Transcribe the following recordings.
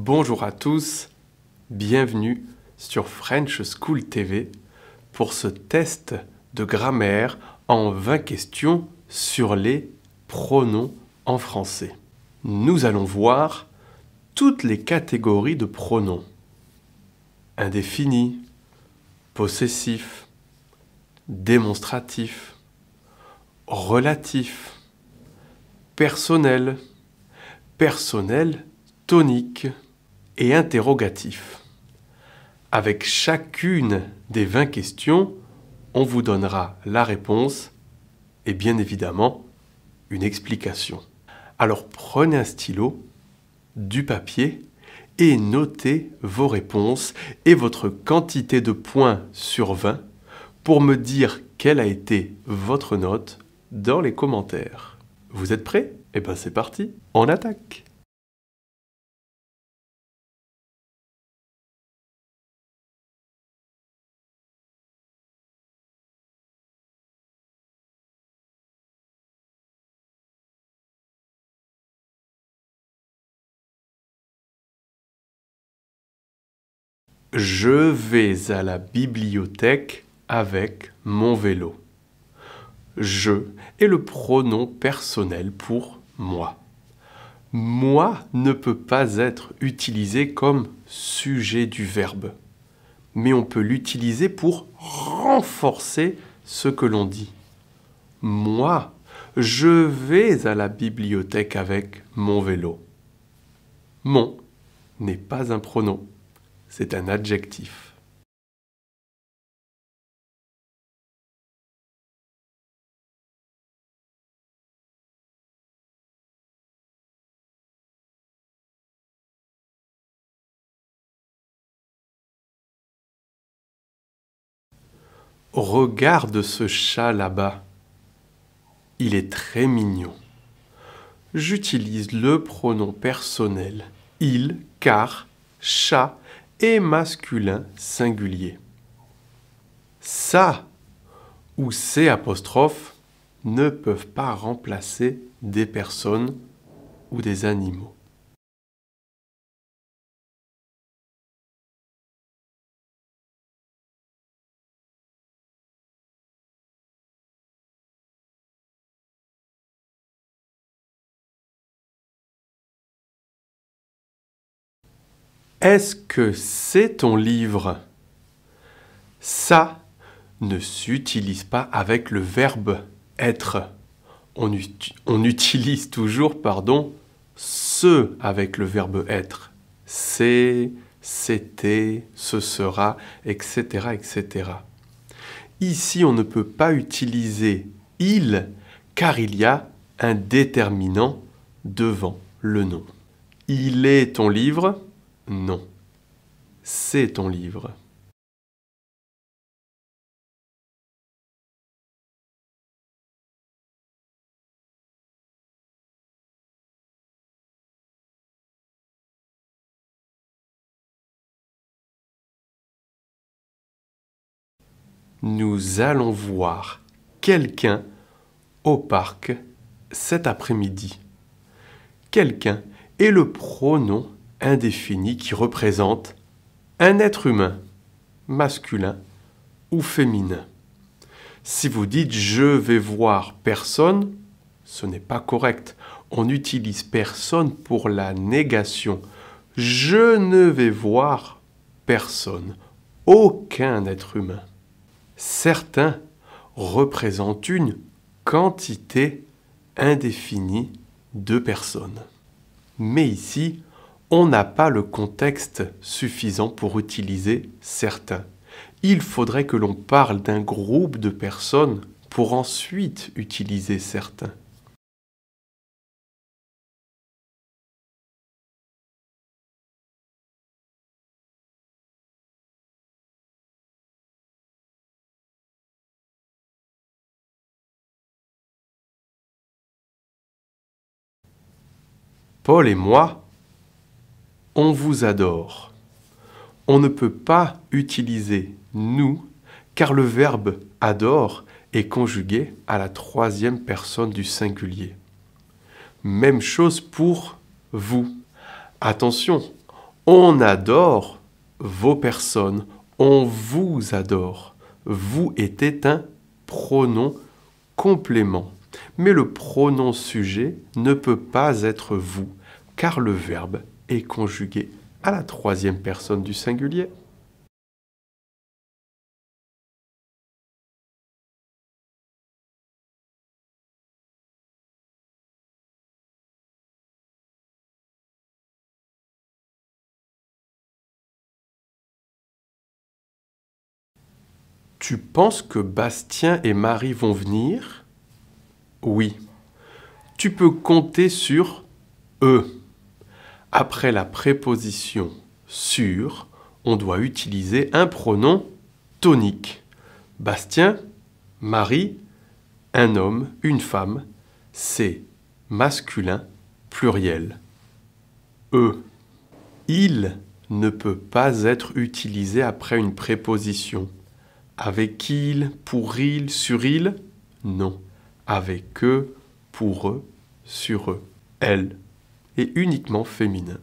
Bonjour à tous, bienvenue sur French School TV pour ce test de grammaire en 20 questions sur les pronoms en français. Nous allons voir toutes les catégories de pronoms. Indéfini, possessif, démonstratif, relatif, personnel, personnel tonique et interrogatif. Avec chacune des 20 questions, on vous donnera la réponse et bien évidemment une explication. Alors prenez un stylo, du papier et notez vos réponses et votre quantité de points sur 20 pour me dire quelle a été votre note dans les commentaires. Vous êtes prêts? Eh bien c'est parti, on attaque! Je vais à la bibliothèque avec mon vélo. Je est le pronom personnel pour moi. Moi ne peut pas être utilisé comme sujet du verbe, mais on peut l'utiliser pour renforcer ce que l'on dit. Moi, je vais à la bibliothèque avec mon vélo. Mon n'est pas un pronom. C'est un adjectif. Regarde ce chat là-bas. Il est très mignon. J'utilise le pronom personnel il, car, chat est masculin singulier. Ça ou ces apostrophes ne peuvent pas remplacer des personnes ou des animaux. Est-ce que c'est ton livre? Ça ne s'utilise pas avec le verbe être. On utilise toujours, ce avec le verbe être. C'est, c'était, ce sera, etc., etc. Ici, on ne peut pas utiliser il car il y a un déterminant devant le nom. Il est ton livre? Non. C'est ton livre. Nous allons voir quelqu'un au parc cet après-midi. Quelqu'un est le pronom indéfini qui représente un être humain, masculin ou féminin. Si vous dites « je vais voir personne », ce n'est pas correct. On utilise personne pour la négation. Je ne vais voir personne, aucun être humain. Certains représentent une quantité indéfinie de personnes. Mais ici, on n'a pas le contexte suffisant pour utiliser certains. Il faudrait que l'on parle d'un groupe de personnes pour ensuite utiliser certains. Paul et moi, on vous adore. On ne peut pas utiliser « nous » car le verbe « adore » est conjugué à la troisième personne du singulier. Même chose pour « vous ». Attention, On adore vos personnes. On vous adore. Vous était un pronom complément. Mais le pronom sujet ne peut pas être vous, car le verbe est conjugué à la troisième personne du singulier. Tu penses que Bastien et Marie vont venir? Oui. Tu peux compter sur eux. Après la préposition sur, on doit utiliser un pronom tonique. Bastien, Marie, un homme, une femme, c'est masculin pluriel. Eux. Il ne peut pas être utilisé après une préposition. Avec il, pour il, sur il? Non. Avec eux, pour eux, sur eux. Elle est uniquement féminin.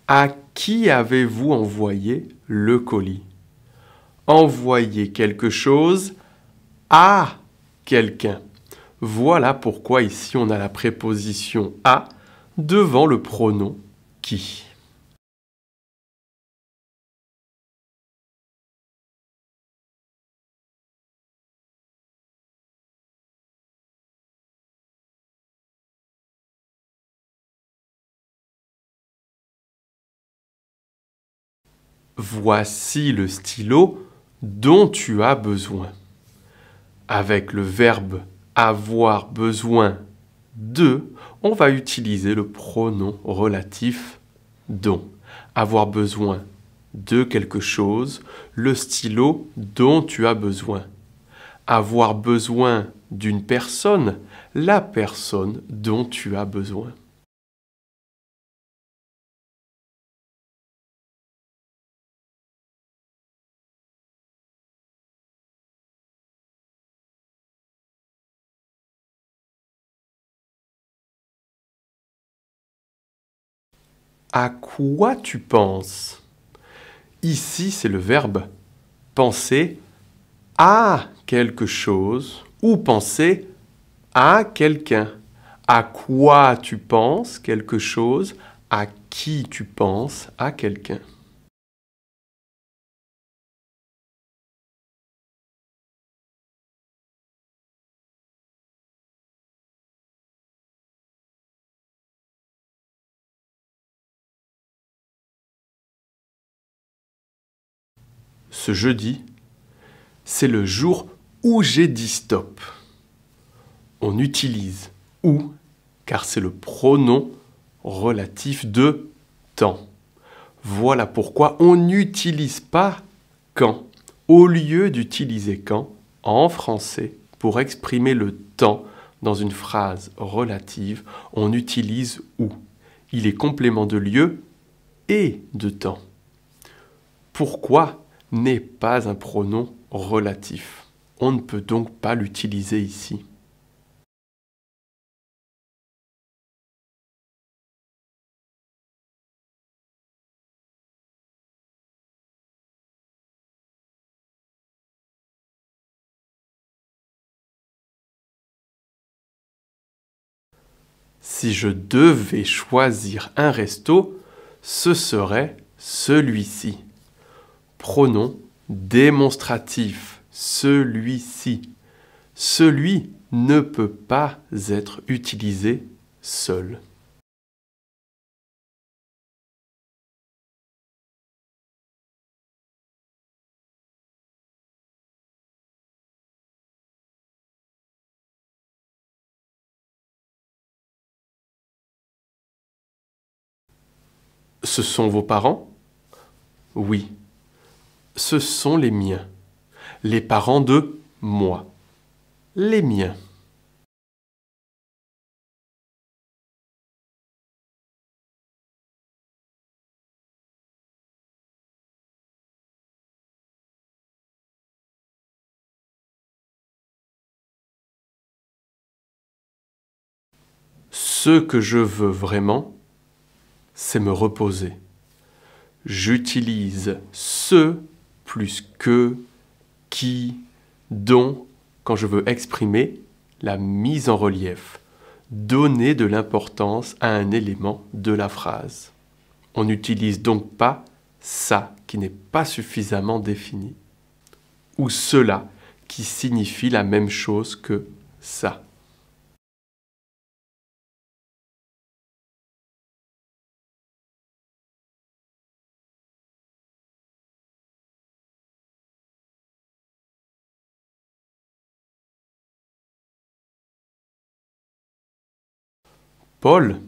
À qui avez-vous envoyé le colis? Envoyer quelque chose à quelqu'un. Voilà pourquoi ici on a la préposition à devant le pronom qui. Voici le stylo dont tu as besoin. Avec le verbe avoir besoin de, on va utiliser le pronom relatif dont. Avoir besoin de quelque chose, le stylo dont tu as besoin. Avoir besoin d'une personne, la personne dont tu as besoin. À quoi tu penses? Ici, c'est le verbe penser à quelque chose ou penser à quelqu'un. À quoi tu penses quelque chose? À qui tu penses à quelqu'un? Ce jeudi, c'est le jour où j'ai dit stop. On utilise où car c'est le pronom relatif de temps. Voilà pourquoi on n'utilise pas quand. Au lieu d'utiliser quand, en français, pour exprimer le temps dans une phrase relative, on utilise où. Il est complément de lieu et de temps. Pourquoi n'est pas un pronom relatif? On ne peut donc pas l'utiliser ici. Si je devais choisir un resto, ce serait celui-ci. Pronom démonstratif, celui-ci. Celui ne peut pas être utilisé seul. Ce sont vos parents? Oui. Ce sont les miens. Les parents de moi. Les miens. Ce que je veux vraiment, c'est me reposer. J'utilise ce plus que, qui, dont, quand je veux exprimer la mise en relief, donner de l'importance à un élément de la phrase. On n'utilise donc pas ça qui n'est pas suffisamment défini, ou cela qui signifie la même chose que ça. Paul,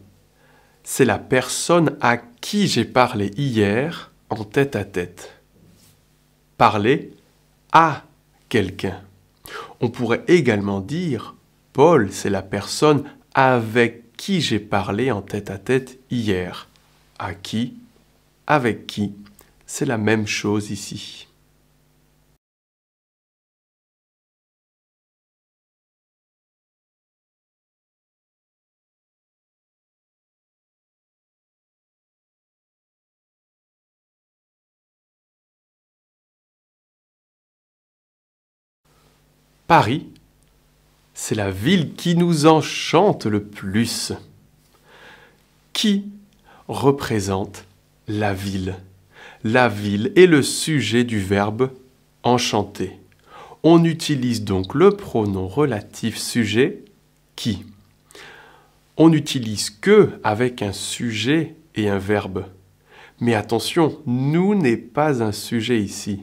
c'est la personne à qui j'ai parlé hier en tête-à-tête. Parler à quelqu'un. On pourrait également dire Paul, c'est la personne avec qui j'ai parlé en tête-à-tête hier. À qui, avec qui, c'est la même chose ici. Paris, c'est la ville qui nous enchante le plus. Qui représente la ville? La ville est le sujet du verbe enchanter. On utilise donc le pronom relatif sujet qui. On n'utilise que avec un sujet et un verbe. Mais attention, nous n'est pas un sujet ici.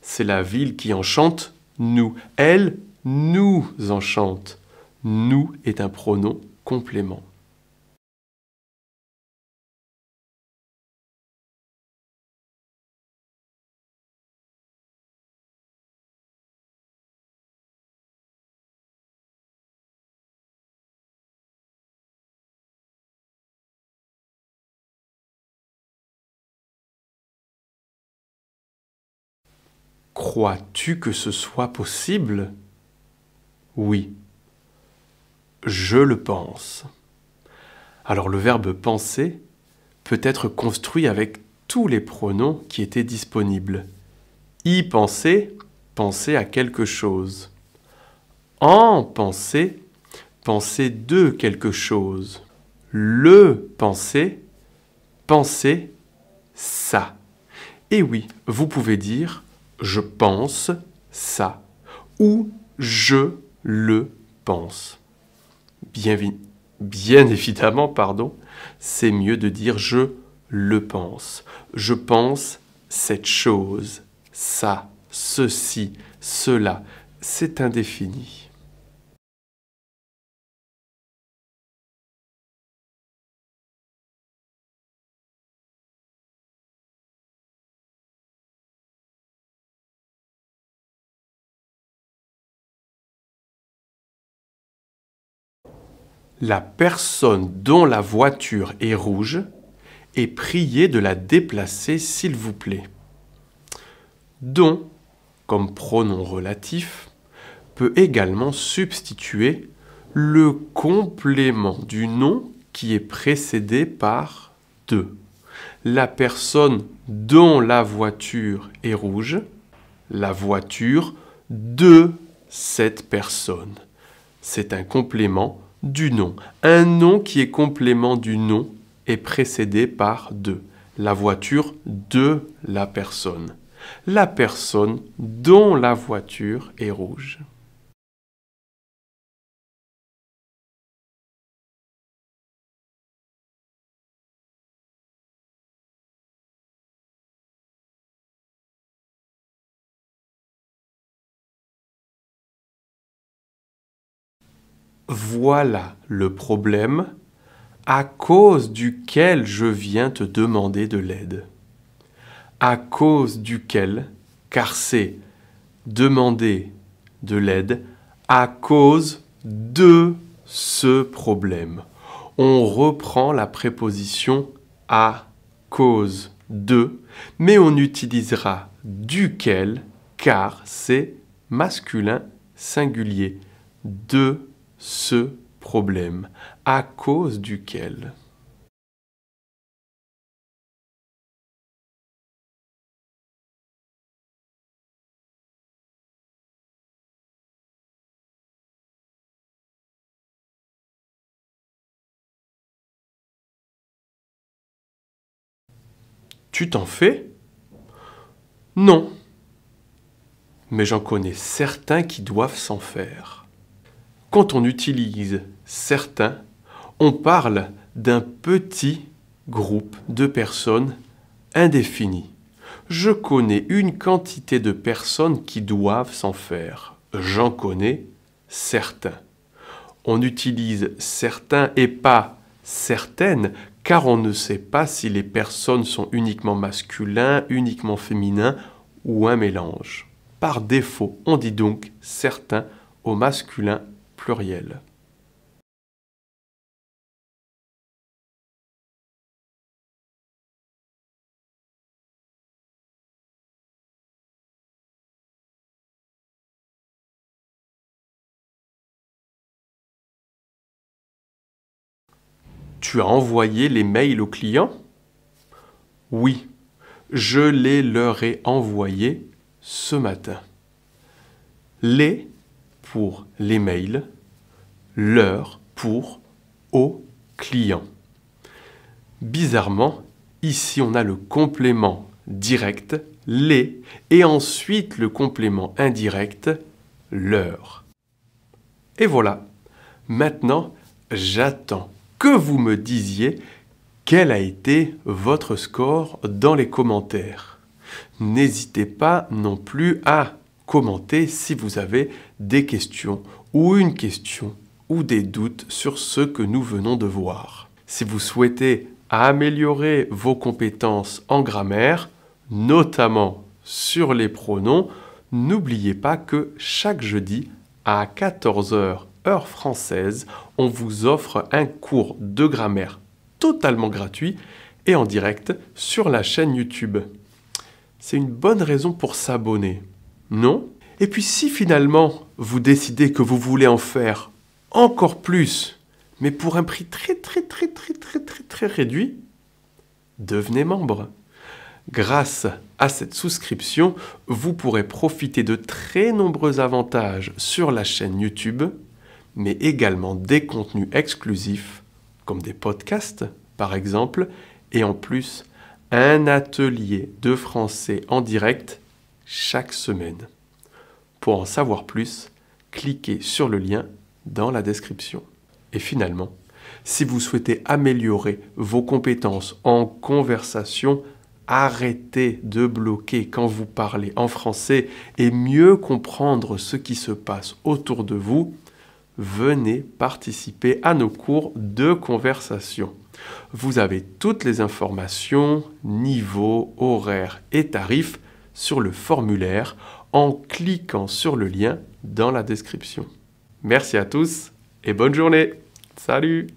C'est la ville qui enchante nous. Elle nous enchante. Nous est un pronom complément. Crois-tu que ce soit possible? Oui, je le pense. Alors le verbe penser peut être construit avec tous les pronoms qui étaient disponibles. Y penser, penser à quelque chose. En penser, penser de quelque chose. Le penser, penser ça. Et oui, vous pouvez dire je pense ça ou je le pense. Bien évidemment, pardon, c'est mieux de dire je le pense. Je pense cette chose, ça, ceci, cela. C'est indéfini. La personne dont la voiture est rouge est priée de la déplacer s'il vous plaît. Dont, comme pronom relatif, peut également substituer le complément du nom qui est précédé par de. La personne dont la voiture est rouge, la voiture de cette personne. C'est un complément du nom. Un nom qui est complément du nom est précédé par de. La voiture de la personne. La personne dont la voiture est rouge. Voilà le problème à cause duquel je viens te demander de l'aide. À cause duquel, car c'est demander de l'aide à cause de ce problème. On reprend la préposition à cause de, mais on utilisera duquel car c'est masculin singulier. De ce problème à cause duquel. Tu t'en fais? Non. Mais j'en connais certains qui doivent s'en faire. Quand on utilise certains, on parle d'un petit groupe de personnes indéfinies. Je connais une quantité de personnes qui doivent s'en faire. J'en connais certains. On utilise certains et pas certaines, car on ne sait pas si les personnes sont uniquement masculins, uniquement féminins ou un mélange. Par défaut, on dit donc certains au masculin pluriel. Tu as envoyé les mails aux clients? Oui, je les leur ai envoyés ce matin. Les pour les mails, leur pour aux clients. Bizarrement, ici on a le complément direct, les, et ensuite le complément indirect, leur. Et voilà, maintenant j'attends que vous me disiez quel a été votre score dans les commentaires. N'hésitez pas non plus à commenter si vous avez des questions ou une question ou des doutes sur ce que nous venons de voir. Si vous souhaitez améliorer vos compétences en grammaire, notamment sur les pronoms, n'oubliez pas que chaque jeudi à 14 h heure française, on vous offre un cours de grammaire totalement gratuit et en direct sur la chaîne YouTube. C'est une bonne raison pour s'abonner, non? Et puis si finalement vous décidez que vous voulez en faire encore plus, mais pour un prix très réduit, devenez membre. Grâce à cette souscription, vous pourrez profiter de très nombreux avantages sur la chaîne YouTube, mais également des contenus exclusifs, comme des podcasts par exemple, et en plus, un atelier de français en direct chaque semaine. Pour en savoir plus, cliquez sur le lien dans la description. Et finalement, si vous souhaitez améliorer vos compétences en conversation, arrêtez de bloquer quand vous parlez en français et mieux comprendre ce qui se passe autour de vous, venez participer à nos cours de conversation. Vous avez toutes les informations, niveaux, horaires et tarifs sur le formulaire en cliquant sur le lien dans la description. Merci à tous et bonne journée. Salut!